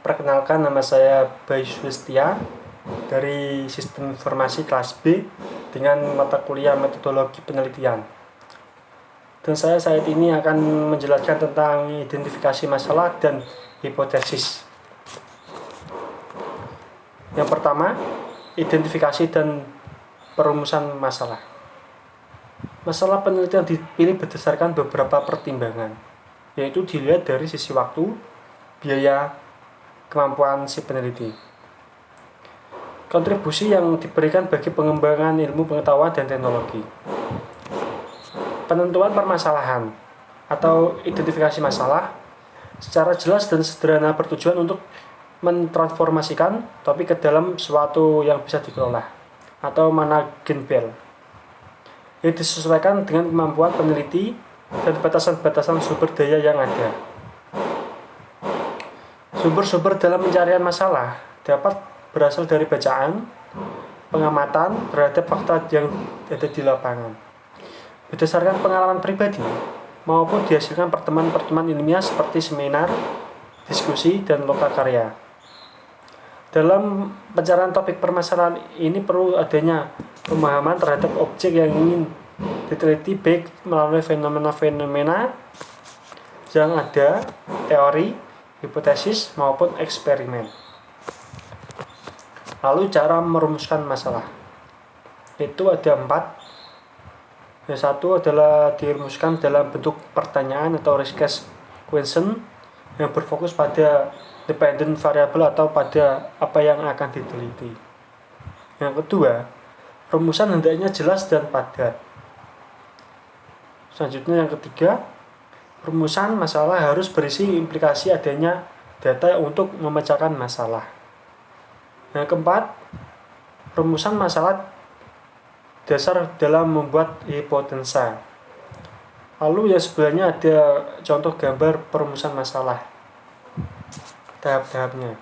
Perkenalkan, nama saya Bayu Sulistia dari Sistem Informasi kelas B dengan mata kuliah Metodologi Penelitian. Dan saya saat ini akan menjelaskan tentang identifikasi masalah dan hipotesis. Yang pertama, identifikasi dan perumusan masalah. Masalah penelitian dipilih berdasarkan beberapa pertimbangan, yaitu dilihat dari sisi waktu, biaya, kemampuan si peneliti, kontribusi yang diberikan bagi pengembangan ilmu pengetahuan dan teknologi, penentuan permasalahan atau identifikasi masalah secara jelas dan sederhana bertujuan untuk mentransformasikan topik ke dalam suatu yang bisa dikelola atau manageable, yang disesuaikan dengan kemampuan peneliti dan batasan-batasan sumber daya yang ada. Sumber-sumber dalam pencarian masalah dapat berasal dari bacaan, pengamatan terhadap fakta yang ada di lapangan, berdasarkan pengalaman pribadi, maupun dihasilkan pertemuan-pertemuan ilmiah seperti seminar, diskusi, dan lokakarya. Dalam pencarian topik permasalahan ini perlu adanya pemahaman terhadap objek yang ingin diteliti baik melalui fenomena-fenomena yang ada, teori, hipotesis, maupun eksperimen. Lalu cara merumuskan masalah itu ada 4. Yang satu adalah dirumuskan dalam bentuk pertanyaan atau request question yang berfokus pada dependent variable atau pada apa yang akan diteliti. Yang kedua, rumusan hendaknya jelas dan padat. Selanjutnya yang ketiga, rumusan masalah harus berisi implikasi adanya data untuk memecahkan masalah. Yang keempat, rumusan masalah dasar dalam membuat hipotesa. Lalu yang sebelahnya ada contoh gambar perumusan masalah, tahap-tahapnya.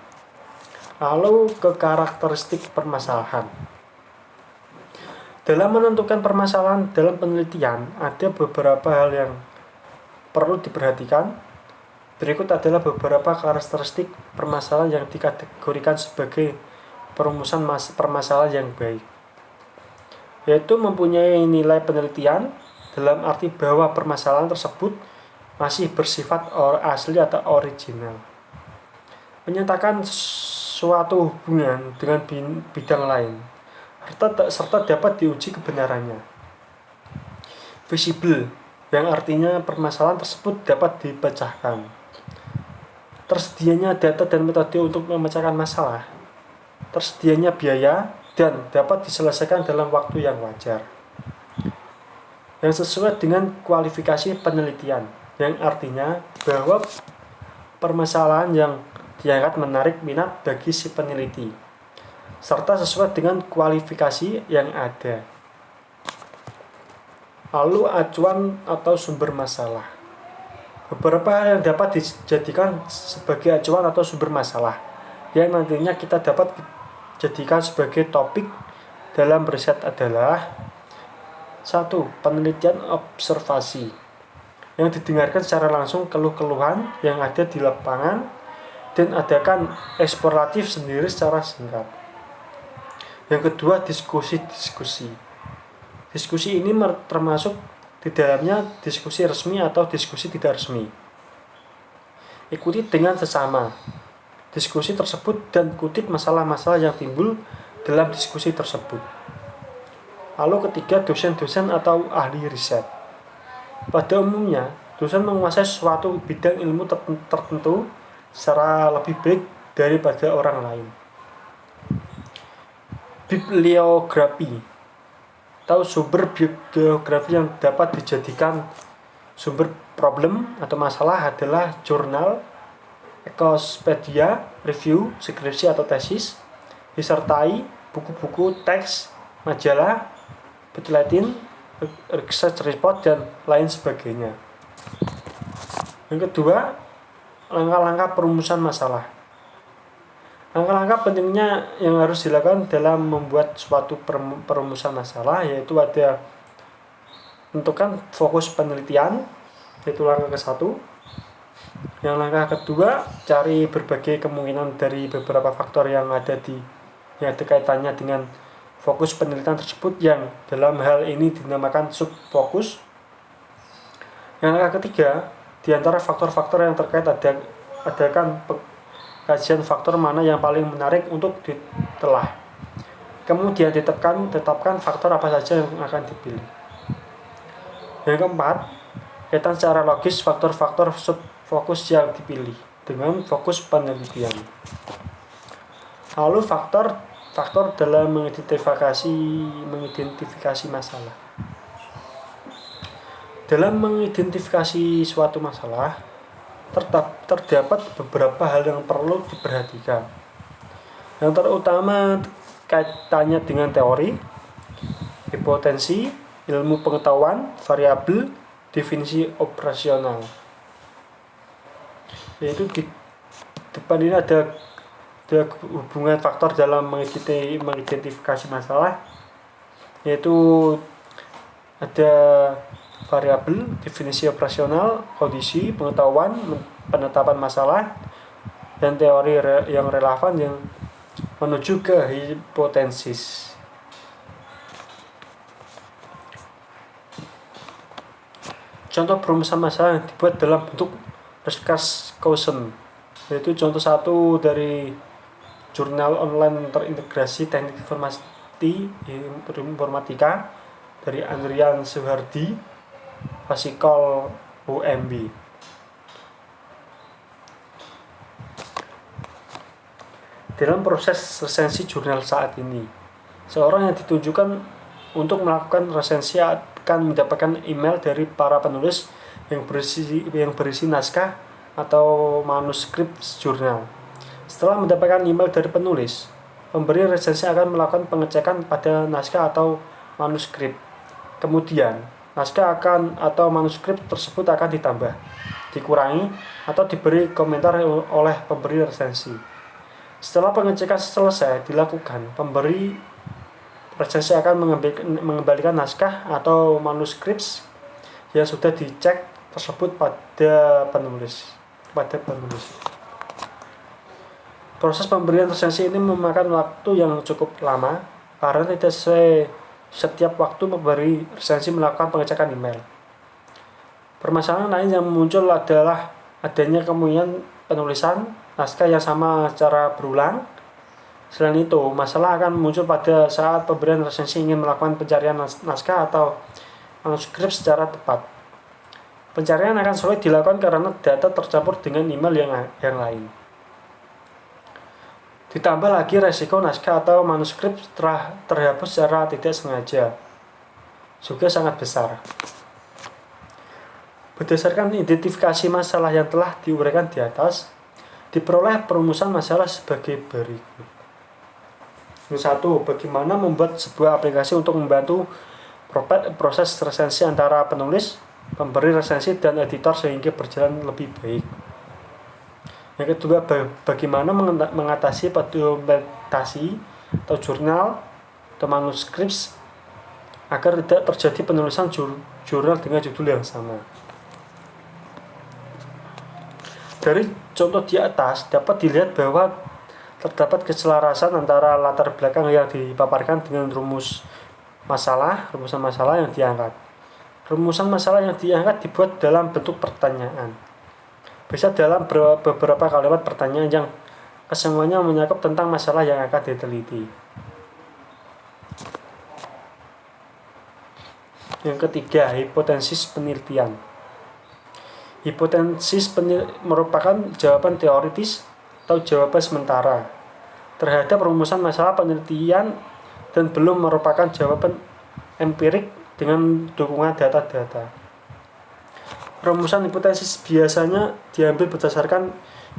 Lalu ke karakteristik permasalahan. Dalam menentukan permasalahan dalam penelitian, ada beberapa hal yang perlu diperhatikan. Berikut adalah beberapa karakteristik permasalahan yang dikategorikan sebagai perumusan permasalahan yang baik, yaitu mempunyai nilai penelitian dalam arti bahwa permasalahan tersebut masih bersifat asli atau original, menyatakan suatu hubungan dengan bidang lain, serta dapat diuji kebenarannya. Visible, yang artinya permasalahan tersebut dapat dipecahkan. Tersedianya data dan metode untuk memecahkan masalah. Tersedianya biaya dan dapat diselesaikan dalam waktu yang wajar. Yang sesuai dengan kualifikasi penelitian, yang artinya bahwa permasalahan yang diangkat menarik minat bagi si peneliti, serta sesuai dengan kualifikasi yang ada. Lalu acuan atau sumber masalah. Beberapa hal yang dapat dijadikan sebagai acuan atau sumber masalah yang nantinya kita dapat jadikan sebagai topik dalam riset adalah: 1. Penelitian observasi, yang didengarkan secara langsung keluh-keluhan yang ada di lapangan dan adakan eksploratif sendiri secara singkat. Yang kedua, diskusi. Diskusi ini termasuk di dalamnya diskusi resmi atau diskusi tidak resmi. Ikuti dengan sesama diskusi tersebut dan kutip masalah-masalah yang timbul dalam diskusi tersebut. Lalu ketiga, dosen-dosen atau ahli riset. Pada umumnya, dosen menguasai suatu bidang ilmu tertentu secara lebih baik daripada orang lain. Bibliografi atau sumber biografi yang dapat dijadikan sumber problem atau masalah adalah jurnal, ensiklopedia, review, skripsi atau tesis, disertai, buku-buku, teks, majalah, bulletin, research report, dan lain sebagainya. Yang kedua, langkah-langkah perumusan masalah. Langkah-langkah pentingnya yang harus dilakukan dalam membuat suatu perumusan masalah yaitu ada tentukan fokus penelitian, yaitu langkah ke-1. Yang langkah kedua, cari berbagai kemungkinan dari beberapa faktor yang ada kaitannya dengan fokus penelitian tersebut yang dalam hal ini dinamakan subfokus. Yang langkah ketiga, di antara faktor-faktor yang terkait adakan kajian faktor mana yang paling menarik untuk ditelah. Kemudian tetapkan faktor apa saja yang akan dipilih. Yang keempat, kaitan secara logis faktor-faktor subfokus yang dipilih dengan fokus penelitian. Lalu faktor dalam mengidentifikasi masalah. Dalam mengidentifikasi suatu masalah, terdapat beberapa hal yang perlu diperhatikan. Yang terutama kaitannya dengan teori, hipotensi, ilmu pengetahuan, variabel, definisi operasional. Yaitu di depan ini ada hubungan faktor dalam mengidentifikasi masalah, yaitu ada variabel, definisi operasional, kondisi, pengetahuan, penetapan masalah, dan teori yang relevan yang menuju ke hipotesis. Contoh perumusan masalah yang dibuat dalam bentuk discuss question, yaitu contoh 1 dari jurnal online terintegrasi teknik informatika dari Andrian Suhardi, Fasikol UMB. Dalam proses resensi jurnal saat ini, seorang yang ditunjukkan untuk melakukan resensi akan mendapatkan email dari para penulis yang berisi naskah atau manuskrip jurnal. Setelah mendapatkan email dari penulis, pemberi resensi akan melakukan pengecekan pada naskah atau manuskrip. Kemudian, naskah atau manuskrip tersebut akan ditambah, dikurangi, atau diberi komentar oleh pemberi resensi. Setelah pengecekan selesai dilakukan, pemberi resensi akan mengembalikan naskah atau manuskrip yang sudah dicek tersebut pada penulis. Proses pemberian resensi ini memakan waktu yang cukup lama karena tidak sesuai setiap waktu pemberi resensi melakukan pengecekan email. Permasalahan lain yang muncul adalah adanya kemungkinan penulisan naskah yang sama secara berulang. Selain itu, masalah akan muncul pada saat pemberian resensi ingin melakukan pencarian naskah atau manuskrip secara tepat. Pencarian akan sulit dilakukan karena data tercampur dengan email yang lain. Ditambah lagi resiko naskah atau manuskrip terhapus secara tidak sengaja juga sangat besar. Berdasarkan identifikasi masalah yang telah diuraikan di atas, diperoleh perumusan masalah sebagai berikut. 1. Bagaimana membuat sebuah aplikasi untuk membantu proses resensi antara penulis, pemberi resensi, dan editor sehingga berjalan lebih baik. Yang kedua, bagaimana mengatasi dokumentasi atau jurnal atau manuskrip agar tidak terjadi penulisan jurnal dengan judul yang sama. Dari contoh di atas dapat dilihat bahwa terdapat keselarasan antara latar belakang yang dipaparkan dengan rumusan masalah yang diangkat. Rumusan masalah yang diangkat dibuat dalam bentuk pertanyaan. Bisa dalam beberapa kalimat pertanyaan yang kesemuanya mencakup tentang masalah yang akan diteliti. Yang ketiga, hipotesis penelitian. Hipotesis merupakan jawaban teoritis atau jawaban sementara terhadap rumusan masalah penelitian dan belum merupakan jawaban empirik dengan dukungan data-data. Rumusan hipotesis biasanya diambil berdasarkan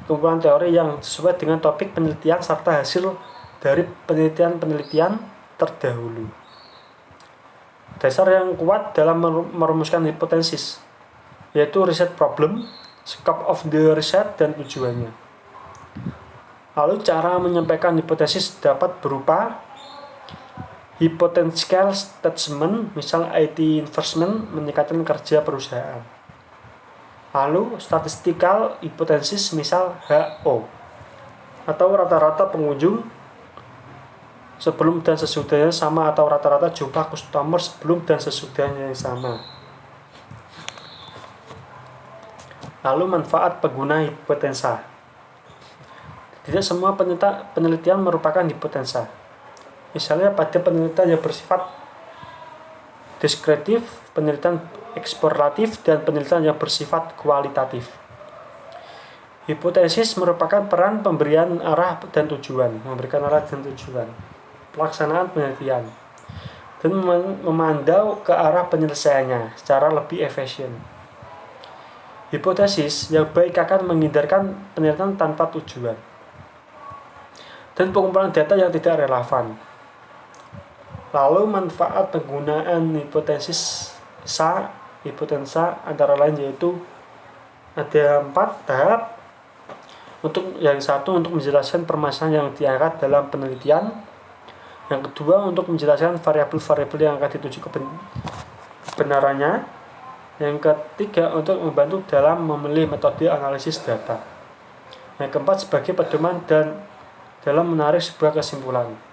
kumpulan teori yang sesuai dengan topik penelitian serta hasil dari penelitian terdahulu. Dasar yang kuat dalam merumuskan hipotesis yaitu riset problem, scope of the research, dan tujuannya. Lalu cara menyampaikan hipotesis dapat berupa hypothetical statement, misal IT investment meningkatkan kerja perusahaan. Lalu statistical hypothesis misal HO atau rata-rata pengunjung sebelum dan sesudahnya sama atau rata-rata jumlah customer sebelum dan sesudahnya yang sama. Lalu manfaat pengguna hipotensa. Tidak semua penelitian merupakan hipotensa. Misalnya pada penelitian yang bersifat deskriptif, penelitian eksploratif, dan penelitian yang bersifat kualitatif. Hipotesis merupakan peran pemberian arah dan tujuan, pelaksanaan penelitian, dan memandau ke arah penyelesaiannya secara lebih efisien. Hipotesis yang baik akan menghindarkan penelitian tanpa tujuan dan pengumpulan data yang tidak relevan. Lalu manfaat penggunaan hipotensa antara lain yaitu ada 4 tahap. Yang satu untuk menjelaskan permasalahan yang diangkat dalam penelitian. Yang kedua untuk menjelaskan variabel-variabel yang akan dituju kebenarannya. Yang ketiga untuk membantu dalam memilih metode analisis data. Yang keempat sebagai pedoman dan dalam menarik sebuah kesimpulan.